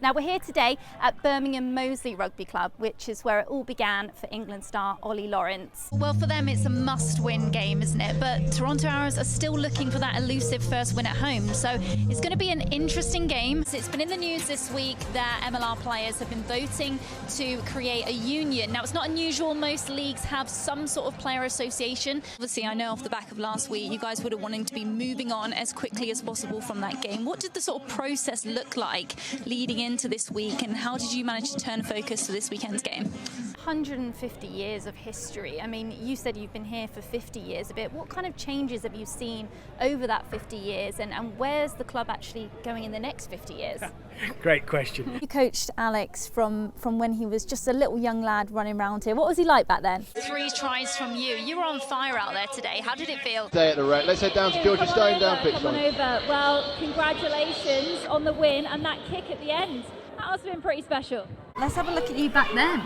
Now we're here today at Birmingham Moseley Rugby Club, which is where it all began for England star Ollie Lawrence. Well, for them it's a must-win game, isn't it? But Toronto Arrows are still looking for that elusive first win at home, so it's going to be an interesting game. It's been in the news this week that MLR players have been voting to create a union. Now, it's not unusual, most leagues have some sort of player association. Obviously, I know off the back of last week, you guys would have wanted to be moving on as quickly as possible from that game. What did the sort of process look like leading into this week, and how did you manage to turn focus to this weekend's game? 150 years of history. I mean, you said you've been here for 50 years a bit. What kind of changes have you seen over that 50 years, and where's the club actually going in the next 50 years? Great question. You coached Alex from when he was just a little young lad running around here. What was he like back then? 3 tries from you. You were on fire out there today. How did it feel? Stay at the rack. Let's head down to Georgia Stone down pitch. Come on over. Well, congratulations on the win and that kick at the end. That must have been pretty special. Let's have a look at you back then.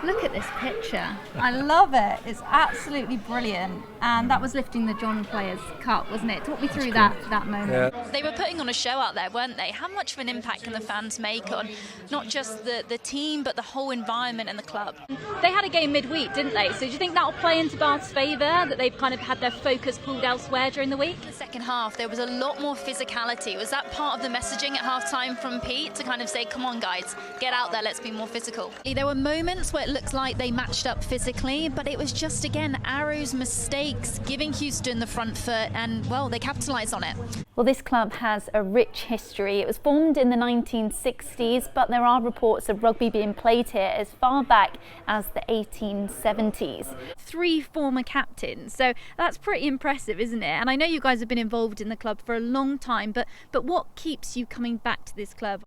Look at this picture. I love it. It's absolutely brilliant. And that was lifting the John Players Cup, wasn't it? Talk me through that moment. Yeah. They were putting on a show out there, weren't they? How much of an impact can the fans make on not just the team, but the whole environment and the club? They had a game midweek, didn't they? So do you think that'll play into Bath's favour, that they've kind of had their focus pulled elsewhere during the week? In the second half, there was a lot more physicality. Was that part of the messaging at half-time from Pete to kind of say, come on guys, get out there, let's be more physical? There were moments where it looked like they matched up physically, but it was just, again, Arrows' mistakes giving Houston the front foot, and, well, they capitalised on it. Well, this club has a rich history. It was formed in the 1960s, but there are reports of rugby being played here as far back as the 1870s. 3 former captains, so that's pretty impressive, isn't it? And I know you guys have been involved in the club for a long time, but what keeps you coming back to this club?